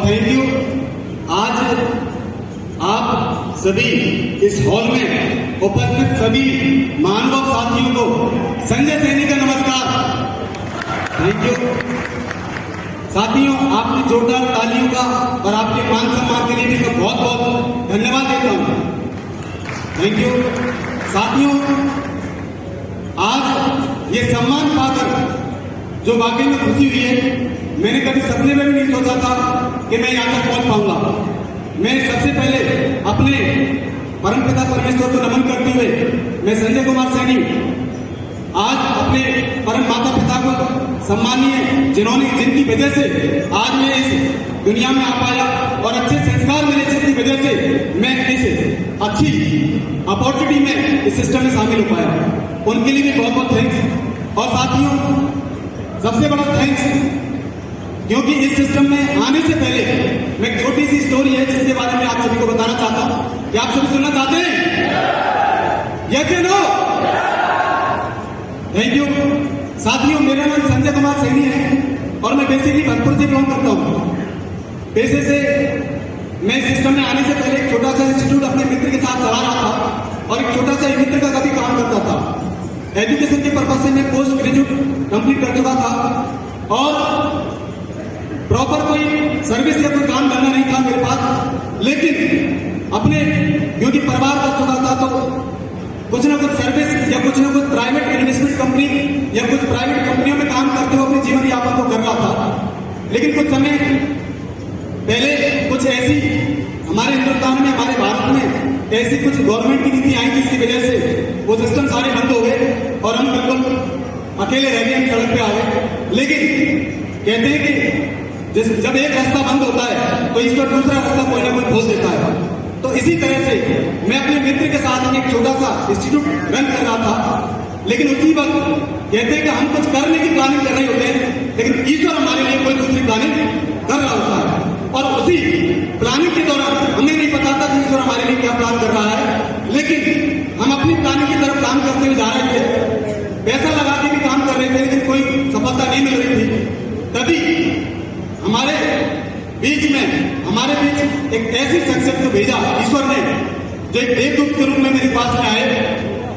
Thank you. आज आप सभी इस हॉल में उपस्थित सभी मानव साथियों को संजय सैनी का नमस्कार। थैंक यू साथियों, आपकी जोरदार तालियों का और आपके मान सम्मान के लिए भी मैं बहुत बहुत धन्यवाद देता हूं। थैंक यू साथियों, आज ये सम्मान पाकर जो वाकई में खुशी हुई है, मैंने कभी सपने में भी नहीं सोचा था कि मैं यहाँ तक पहुंच पाऊंगा। मैं सबसे पहले अपने परमपिता परमेश्वर को नमन करते हुए मैं संजय कुमार सैनी आज अपने परम माता पिता को सम्मानीय जिनकी वजह से आज मैं इस दुनिया में आ पाया और अच्छे संस्कार मिले, जिसकी वजह से मैं इस अच्छी अपॉर्चुनिटी में इस सिस्टम में शामिल हो पाया, उनके लिए भी बहुत बहुत थैंक्स। और साथियों, सबसे बड़ा थैंक्स क्योंकि इस सिस्टम में आने से पहले मैं एक छोटी सी स्टोरी है जिसके बारे में आप सभी को बताना चाहता हूं। क्या आप सभी सुनना चाहते हैं? यस या नो? थैंक यू साथियों, मेरा नाम संजय कुमार सैनी है और मैं बेसिकली भरतपुर से बिलोंग करता हूं। पैसे से मैं सिस्टम में आने से पहले एक छोटा सा इंस्टीट्यूट अपने मित्र के साथ चला रहा था और एक छोटा सा मित्र का कभी काम करता था। एजुकेशन के पर्पज से मैं पोस्ट ग्रेजुएट कंप्लीट कर चुका था और प्रॉपर कोई सर्विस या कोई काम करना नहीं था मेरे पास, लेकिन अपने क्योंकि परिवार का चुका था तो कुछ ना कुछ सर्विस या कुछ ना कुछ प्राइवेट इन्वेस्टमेंट कंपनी या कुछ प्राइवेट कंपनियों में काम करते हुए अपने जीवन यापन को कर रहा था। लेकिन कुछ समय पहले कुछ ऐसी हमारे हिंदुस्तान में, हमारे भारत में ऐसी कुछ गवर्नमेंट की नीति आई जिसकी वजह से वो सिस्टम सारे बंद हो गए और हम बिल्कुल अकेले रह गए, सड़क पे आ गए। लेकिन कहते हैं कि जब एक रास्ता बंद होता है तो ईश्वर दूसरा रास्ता कोई ना कोई खोल देता है। तो इसी तरह से मैं अपने मित्र के साथ एक छोटा सा इंस्टीट्यूट रन कर रहा था, लेकिन उसी वक्त कहते हैं कि हम कुछ करने की प्लानिंग कर रहे होते हैं, लेकिन ईश्वर हमारे लिए कोई दूसरी प्लानिंग कर रहा होता है और उसी प्लानिंग के दौरान हमें नहीं पता था कि ईश्वर हमारे लिए क्या प्लान कर रहा है, लेकिन हम अपनी प्लानिंग की तरफ काम करते हुए जा रहे थे, पैसा लगा के भी काम कर रहे थे, लेकिन कोई सफलता नहीं मिल रही थी। तभी हमारे बीच एक ऐसी शख्सियत को भेजा ईश्वर ने, जो एक देवदूत के रूप में मेरे पास में आए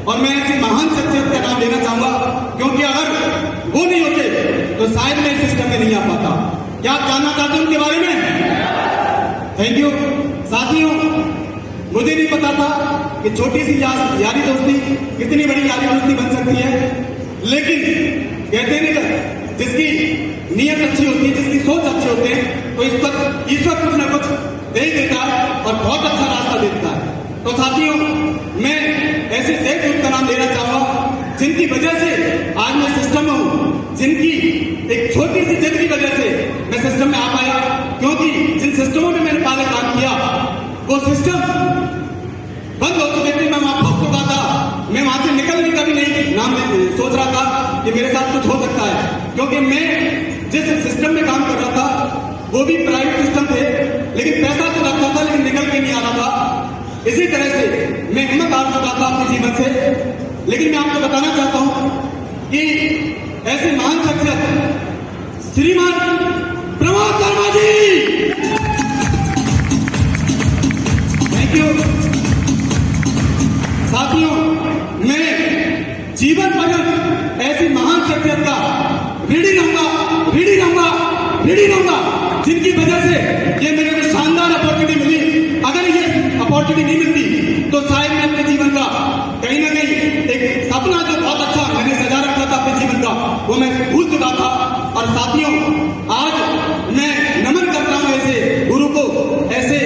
और मैं ऐसी महान शख्सियत का नाम लेना चाहूंगा, क्योंकि अगर वो नहीं होते तो शायद मैं इस सिस्टम में नहीं आ पाता। क्या आप जानना चाहते हैं उनके बारे में? थैंक यू साथियों, मुझे नहीं पता था कि छोटी सी यारी दोस्ती कितनी बड़ी यारी दोस्ती बन सकती है, लेकिन कहते नहीं जिसकी नीयत अच्छी होती है, जिसकी सोच अच्छी होती है, तो इस पर ईश्वर कुछ न कुछ दे देता है और बहुत अच्छा रास्ता देता है। तो साथियों, मैं ऐसे देवदूत का नाम लेना चाहूंगा जिनकी वजह से आज मैं सिस्टम में हूं, जिनकी एक छोटी सी जिद की वजह से मैं सिस्टम में आ पाया, क्योंकि जिन सिस्टमों में मैंने पहले काम किया वो सिस्टम बंद हो चुके थे, मैं वहां फंस चुका था, मैं वहां से निकलने का भी नहीं नाम सोच रहा था कि मेरे साथ कुछ हो सकता है, क्योंकि मैं जिस सिस्टम में काम कर रहा था वो भी प्राइवेट सिस्टम थे, लेकिन पैसा तो लगता था लेकिन निकल के नहीं आ रहा था। इसी तरह से मैं हिम्मत हार चुका था अपने जीवन से। लेकिन मैं आपको बताना चाहता हूं कि ऐसे महान शख्सियत श्रीमान प्रमोद शर्मा जी, थैंक यू साथियों, मैं जीवन पर्यंत ऐसी महान शख्सियत का ऋणी रहूंगा जिनकी वजह से ये मेरे को शानदार अपॉर्चुनिटी मिली। अगर ये अपॉर्चुनिटी नहीं मिलती तो शायद मैं अपने जीवन का कहीं ना कहीं एक सपना जो बहुत अच्छा मैंने सजा रखा था अपने जीवन का, वो मैं भूल चुका था। और साथियों, आज मैं नमन करता हूं ऐसे गुरु को, ऐसे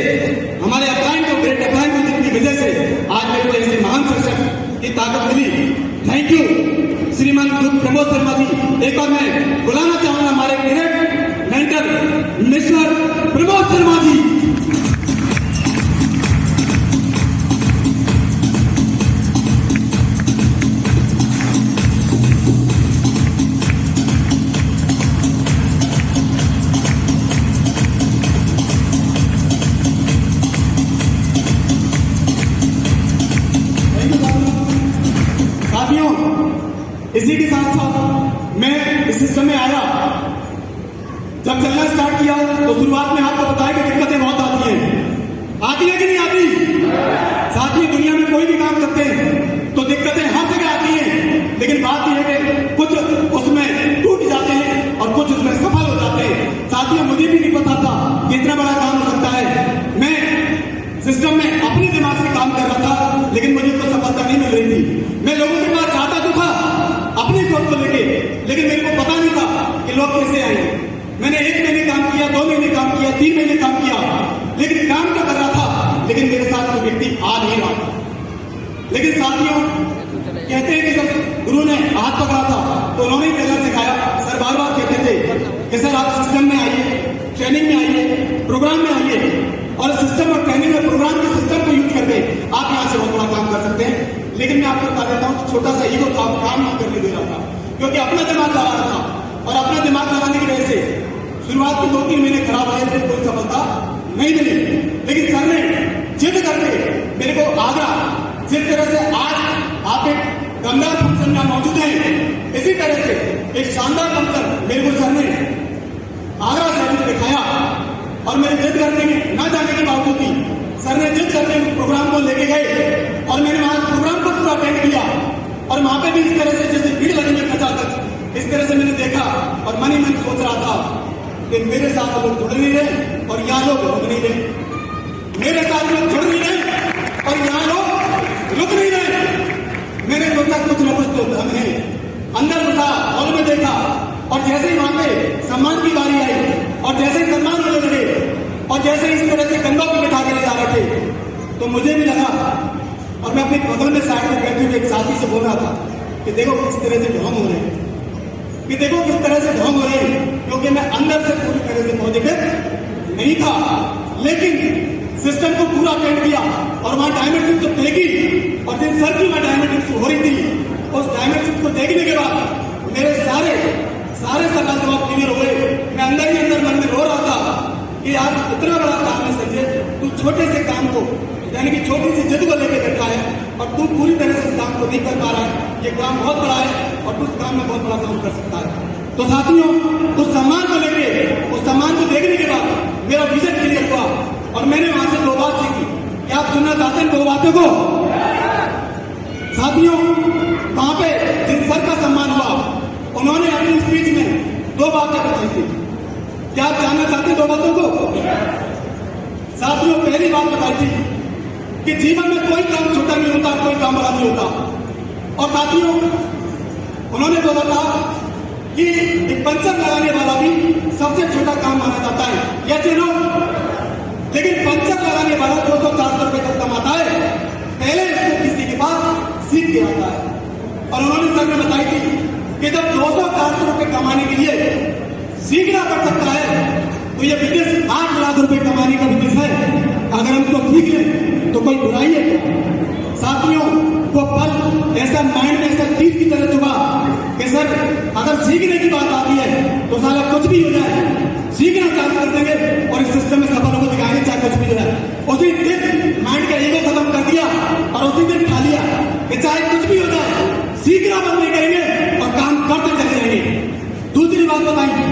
हमारे अपलाइन को, ग्रेट अपलाइन को, जिनकी वजह से आज मेरे को ऐसे महान शख्सियत की ताकत मिली। थैंक यू श्रीमान प्रमोद शर्मा जी। एक बार मैं बुलाना चाहूंगा हमारे great mentor mister Pramod Sharma ji. इसी के साथ साथ मैं इस सिस्टम में आया जब चलना स्टार्ट किया तो शुरुआत में आपको बताया कि दिक्कतें बहुत आती है कि नहीं आती? साथ ही दुनिया में कोई भी काम करते हैं तो दिक्कतें हर जगह आती हैं, लेकिन बात यह है कि कुछ उसमें टूट जाते हैं और कुछ उसमें सफल हो जाते हैं। साथियों, मुझे भी नहीं पता था कि इतना बड़ा काम हो सकता है। मैं सिस्टम में अपने दिमाग से काम कर रहा था, लेकिन मुझे कोई सफलता नहीं मिल रही थी। मैं लोगों के पास जाता तो था अपनी सोच को लेके, लेकिन मेरे को पता नहीं था कि लोग कैसे आएंगे। मैंने 1 महीने काम किया, 2 महीने काम किया, 3 महीने काम किया, लेकिन काम तो कर रहा था, लेकिन मेरे साथ कोई व्यक्ति आ नहीं रहा था। लेकिन साथियों, कहते हैं कि जब गुरु ने हाथ पकड़ा था तो उन्होंने ही चलना सिखाया। सर बार बार कहते थे कि सर आप सिस्टम में आइए, ट्रेनिंग में आइए, प्रोग्राम में आइए, और सिस्टम और ट्रेनिंग और प्रोग्राम के सिस्टम को यूज करके आप यहाँ से बहुत बड़ा काम कर सकते हैं। लेकिन मैं आपको बता देता हूँ, छोटा सा ईगो था, काम नहीं करने दे रहा था, क्योंकि अपना दिमाग लगा रहा था, और अपना दिमाग लगाने की वजह से शुरुआत के 2-3 महीने खराब हुए थे, कोई सफलता नहीं मिली। लेकिन सर ने जिद करके मेरे को आगरा, जिस तरह से आज आप एक दमदार फंक्शन में मौजूद हैं, इसी तरह से एक शानदार फंक्शन मेरे को सर ने आगरा शहर में दिखाया, और मेरे जिद करने में न जाने के बावजूद भी सर ने जिद करके उस प्रोग्राम को लेके गए, और मैंने वहां प्रोग्राम को पूरा अटेंड किया, और वहां पे भी इस तरह से जैसे भीड़ लगी है खचाखच, इस तरह से मैंने देखा, और मन ही मन सोच रहा था कि मेरे साथ लोग जुड़ नहीं रहे और यहाँ लोग रुक नहीं रहे, मेरे साथ लोग जुड़ नहीं रहे और यहाँ लोग रुक नहीं रहे। मैंने सोचा कुछ न कुछ तो धन है, अंदर घुसा, हॉल में देखा, और जैसे ही वहां पे सम्मान की बारी आई, और जैसे ही सम्मान होने लगे, और जैसे इस तरह से कंधों पर बिठा के ले जा रहे थे, तो मुझे भी लगा, और मैं अपने बगल में साइड में बैठे हुए एक साथी से बोल रहा था कि देखो किस तरह से ढोंग हो रहे हैं, कि देखो किस तरह से ढोंग हो रहे हैं, क्योंकि मैं अंदर से पूरी तरह से पॉजिटिव नहीं था, लेकिन सिस्टम को पूरा अटेंड किया, और वहां डायमेंशन तो देखी, और जिन सर की वहां डायमेंशन हो रही थी, उस डायमेंशन को देखने के बाद मेरे सारे सवाल जवाब क्लियर हो गए। मैं अंदर ही अंदर मन में रो रहा था कि यार इतना बड़ा काम है संजय, तू छोटे से काम को, यानी कि छोटी सी जिद को लेकर बैठा है, और तू पूरी तरह से इस काम को नहीं कर पा रहा है। ये काम बहुत बड़ा है, और तू उस काम में बहुत बड़ा काम कर सकता है। तो साथियों, उस सम्मान को लेके, उस सम्मान को देखने के बाद मेरा विजन क्लियर हुआ, और मैंने वहां से 2 बात सीखी। क्या आप सुनना चाहते हैं 2 बातों को? साथियों, वहां पे जिन सर का सम्मान हुआ, उन्होंने अपनी स्पीच में 2 बातें बताई थी। क्या आप जानना चाहते हैं 2 बातों को? साथियों, पहली बात बताई थी कि जीवन में कोई काम छोटा नहीं होता, कोई काम बड़ा नहीं होता। और साथियों, उन्होंने बोला था कि एक पंचर लगाने वाला भी सबसे छोटा काम माना जाता है, या चलो, लेकिन पंचर लगाने वाला 200-400 रुपए तक कमाता है, पहले इसको किसी के पास सीख के आता है। और उन्होंने सर ने बताई थी कि जब 200-400 रुपए कमाने के लिए सीखना पड़ सकता है, तो ये बिजनेस 8 लाख रुपए कमाने का बिजनेस है। अगर हम तो सीख लें तो कोई बुराई है क्या? साथियों, वो पल ऐसा माइंड में ऐसा तीर की तरह चुभा कि सर अगर सीखने की बात आती है तो साला कुछ भी हो जाए, सीखना चालू कर देंगे और इस सिस्टम में सफल होकर दिखाएंगे, चाहे कुछ भी हो जाए। उसी दिन माइंड का ईगो खत्म कर दिया, और उसी दिन खा लिया कि चाहे कुछ भी हो जाए, सीखना बंद नहीं करेंगे और काम करते चले जाएंगे। दूसरी बात बताइए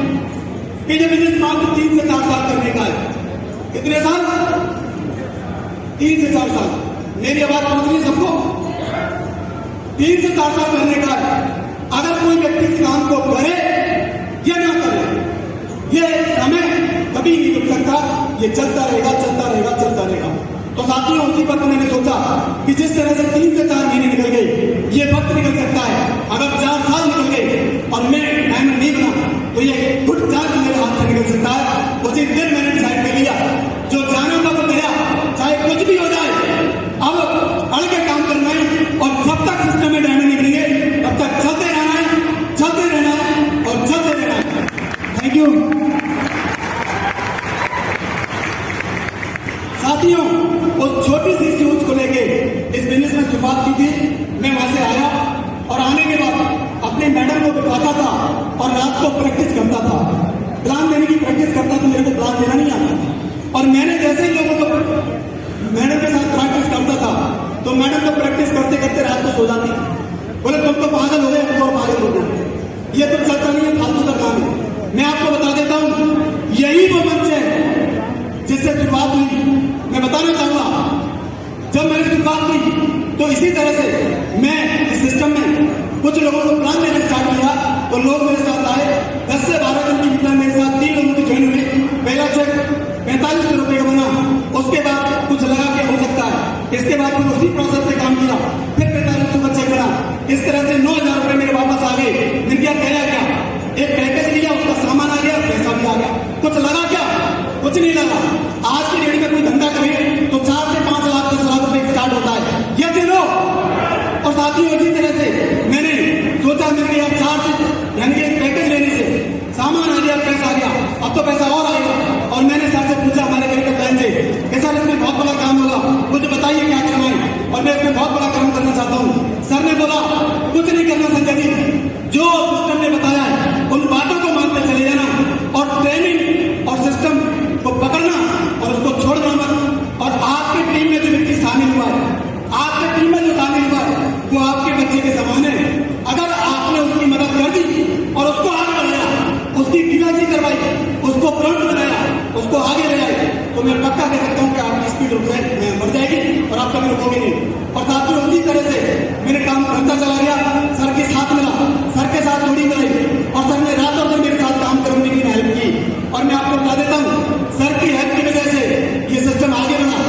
कि जब बिजनेस मात्र 3 से 4 साल करने का है, कितने साल? 3 से 4 साल। मेरी आवाज पहुंच रही है सबको? 3 से 4 साल करने का है। अगर कोई व्यक्ति इस काम को करे या ना करे, ये समय कभी नहीं रुक सकता, ये चलता रहेगा, चलता रहेगा, चलता रहेगा। तो साथियों, उसी वक्त मैंने सोचा कि जिस तरह से 3 से 4 महीने निकल गए, ये वक्त निकल सकता है। अगर 4 साल निकल गए और मैं डायमंड नहीं बना, तो ये गुड चार्ज मेरे हाथ से निकल सकता है। उसी दिन मैंने डिसाइड कर लिया, जो जाना था वो गया, चाहे कुछ भी हो जाए, अब अड़ के काम करना है, और जब तक सिस्टम में डायमंड निकलेंगे तब तक चलते रहना है, चलते रहना है और चलते रहना है। Thank you. साथियों, उस छोटी सी सोच को लेके इस बिजनेस में शुरुआत की थी। मैं वहां से आया, और आने के बाद अपने मैडम को बिठाता था और रात को प्रैक्टिस करता था, प्लान देने की प्रैक्टिस करता था। मेरे को प्लान देना नहीं आता था, और मैंने जैसे ही लोगों को मैडम के साथ प्रैक्टिस करता था, तो मैडम को प्रैक्टिस करते करते रात को सो जाती। बोले तुम तो पागल हो गए, हमको पागल हो गए, ये तो चलता नहीं है, फालतू का काम है। मैं आपको बता देता हूं, यही वो मंच है जिससे शुरुआत हुई। मैं बताना चाहूंगा, जब मैंने शुरुआत की तो इसी तरह से मैं इस सिस्टम में कुछ लोगों को प्लान देना स्टार्ट किया, तो लोग मेरे साथ आए। 10 से 12 दिन की मीटिंग मेरे साथ 3 लोगों की ज्वाइन हुई। पहला चेक 45 रुपए का बना, उसके बाद कुछ लगा के हो सकता है, इसके बाद फिर उसी प्रोसेस पे काम किया, फिर 45 रुपए चेक बना, इस तरह से 9,000 रुपए मेरे वापस आ गए। मैंने क्या कहा, क्या एक पैकेज लिया, उसका सामान आ गया, पैसा भी आ गया, कुछ लगा क्या? कुछ नहीं लगा। आज की डेट में कोई धंधा करे तो 4 से 5 लाख 10 लाख रुपए स्टार्ट होता है, ये चलो। और साथियों, इसी तरह से मैंने सोचा, मेरे यार 4 से यानी एक पैकेज लेने से सामान आ गया, पैसा आ गया, अब तो पैसा और आएगा। और मैंने सर से पूछा, हमारे घर के प्लान से, कि सर इसमें बहुत बड़ा काम होगा, मुझे बताइए क्या करना है, और मैं इसमें बहुत बड़ा काम करना चाहता हूँ। सर ने बोला, कुछ नहीं करना संजय जी, जो सिस्टम ने बताया है उन बातों को मानते चले जाना, और ट्रेनिंग और सिस्टम को पकड़ना और उसको छोड़ना मत। और आपकी टीम में जो व्यक्ति शामिल हुआ है, आपकी टीम में जो शामिल हुआ है, वो आपके बच्चे के समान है। अगर आपने उसकी मदद कर दी और उसको आगे बढ़ाया, उसकी पीएचडी करवाई, उसको प्रॉम्प्ट बनाया, उसको आगे ले आए, तो मैं पक्का कह सकता हूँ कि आपकी स्पीड बढ़ जाएगी और आप कभी रुकोगे नहीं। और साथियों, उसी तरह से मेरे काम करता चला गया, सर के साथ मिला, सर के साथ जोड़ी बनाई, और सर ने रात और दिन मेरे साथ काम करने की हेल्प की। और मैं आपको बता देता हूँ, सर की हेल्प की वजह से ये सिस्टम आगे बढ़ा,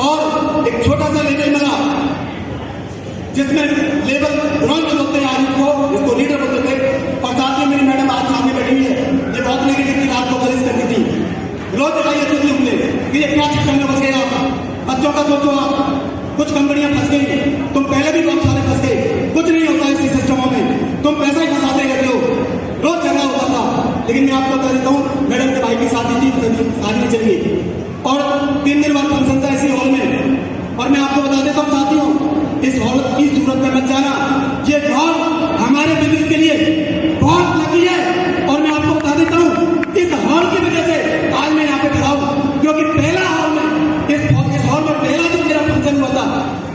और एक छोटा सा लेवल मिला जिसमें लेवल ब्रॉन्ज होते हैं, आज इसको लीडर बोलते थे। और साथ में मेरी मैडम आज सामने बैठी हुई है, ये बहुत नेगेटिव थी, रात को कॉलेज करती थी, रोज लगाई थी हमने कि ये क्या चक्कर में फंस गए आप, बच्चों का सोचो आप, कुछ कंपनियां फंस गई, तुम पहले भी बहुत सारे फंस गए, कुछ नहीं होता इसी सिस्टमों में, तुम पैसा ही फंसाते रहते हो, रोज झगड़ा होता था। लेकिन मैं आपको बता देता हूँ, मैडम के भाई की शादी थी, शादी चली, और 3 दिन बाद फंक्शन था इसी हॉल में। और मैं आपको बता देता हूँ साथियों, इस हॉल की सूरत में मत जाना, ये हॉल हमारे बिजनेस के लिए बहुत लकी है। और मैं आपको बता देता हूँ, इस हॉल की वजह से आज मैं यहाँ पे खड़ा हूँ, क्योंकि पहला हॉल में इस हॉल में पहला जो मेरा फंक्शन हुआ था,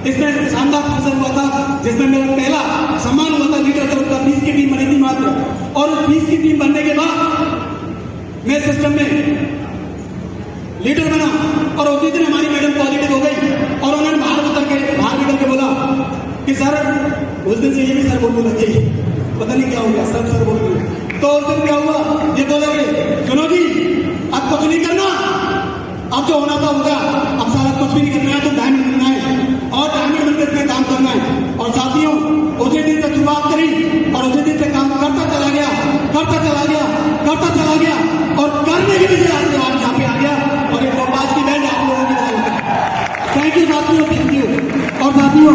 इसमें शानदार फंक्शन हुआ था, जिसमें मेरा पहला सम्मान हुआ था लीडर तरफ का। 20 की टीम बनी थी मात्र, और उस 20 की टीम बनने के बाद मैं सिस्टम में लीडर बना, और उसी दिन हमारी मैडम पॉजिटिव हो गई, और उन्होंने बाहर निकल के बोला कि सर, उस दिन से ये भी सर बोलने लगे, पता नहीं क्या हो गया, सर बोलने। तो उस दिन क्या हुआ, ये बोलेंगे, सुनो जी, अब कुछ नहीं करना, अब जो होना था होगा, अब सारा कुछ भी नहीं करना है, तो डायमंड बनना है, और डायमंड बनकर इसमें काम करना है। और साथियों, उसी दिन से शुरुआत करी, और उसी दिन से काम करता चला गया, करता चला गया, करता चला गया, और करने की वजह से आज यहाँ पे आ गया, और एक आज की बैंड आप लोगों की वजह से। थैंक यू साथियों, थैंक यू। और साथियों,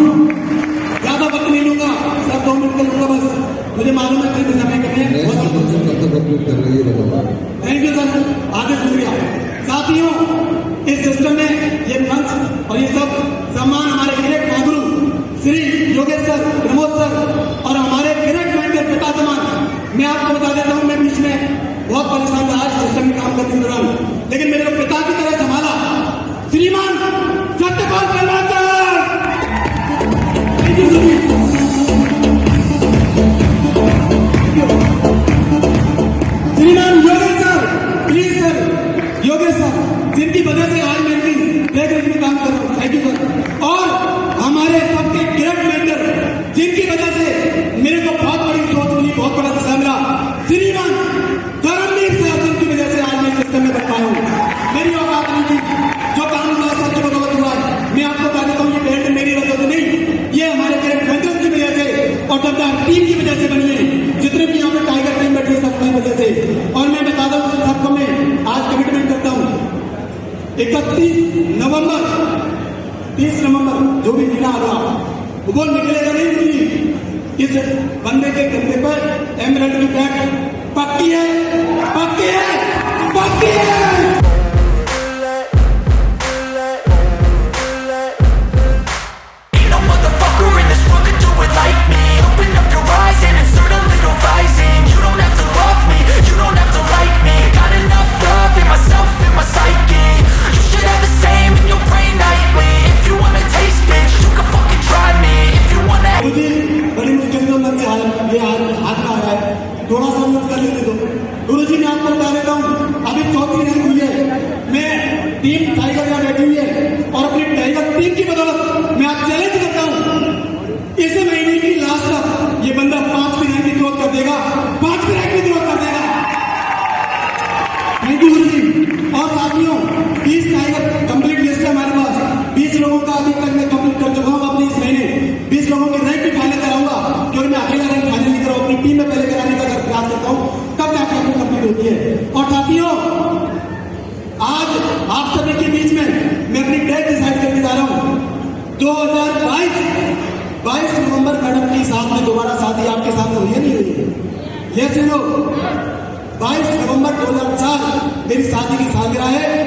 ज्यादा वक्त नहीं लूंगा सर, 2 मिनट का लूंगा बस, मुझे मालूम है कि समय कम है। थैंक यू सर, आगे शुक्रिया। साथियों, इस सिस्टम में ये मंच और ये सब सम्मान हमारे direct Mahaguru Shri Yogesh sir, Pramod sir, और हमारे डायरेक्ट मेंटर पिता समान। मैं आपको बता देता हूँ, मैं बीच में बहुत परेशान रहा सिस्टम में काम करने के दौरान, लेकिन मेरे को पिता की तरह संभाला श्रीमान सत्यपाल पहलवान सर। थैंक यू श्रीमान Yogesh sir, please sir, Yogesh sir, जिनकी वजह से आज मेरी देख में काम कर रहा हूँ। Thank you sir. और हमारे सबके डायरेक्ट मेंटर, जिनकी वजह से मेरे को बहुत बड़ी सोच मिली, बहुत बड़ा दिशा मिला, श्रीमान धर्मवीर सर, जिनकी वजह से आज मैं सिस्टम में बन पाया हूँ। मेरी औकात नहीं थी, जो काम हुआ सच बदौलत हुआ है। मैं आपको बता देता हूँ, ये बेल्ट मेरी वजह से नहीं, ये हमारे डायरेक्ट मेंटर्स की वजह से और डब्ल्यूआर टीम की वजह से बनी है। जितने भी यहाँ पे टाइगर टीम बैठी है, सबकी वजह से। और मैं बता दूँ सबको, मैं आज कमिटमेंट करता हूँ, 31 नवंबर 30 नवंबर जो भी दिन आ रहा वो निकलेगा नहीं मुझे। इस बंदे के कंधे पर एमराल्ड की पैक पक्की है, पक्की है, पक्की है। थोड़ा सा मत कर लेते दो गुरुजी ने थैंक यू गुरु जी। और साथियों 20 टाइगर कंप्लीट लिस्ट है हमारे पास। 20 लोगों का अभी तक मैं कंप्लीट कर चुका हूँ अपने इस महीने। 20 लोगों की रैंक भी फाइनल कराऊंगा, क्योंकि मैं अकेला रैंक फाइनल नहीं कराऊँ, अपनी टीम में पहले कराने का प्रयास करता हूँ, तब जाकर अपनी कंप्लीट होती है। और साथियों आज आप सभी के बीच में मैं अपनी डेट डिसाइड करके जा रहा हूँ। 22 नवंबर मैडम की साथ में दोबारा शादी आपके साथ हुई है नहीं हुई है? यस नो 22 नवंबर 2004 मेरी शादी की सालगिरह है।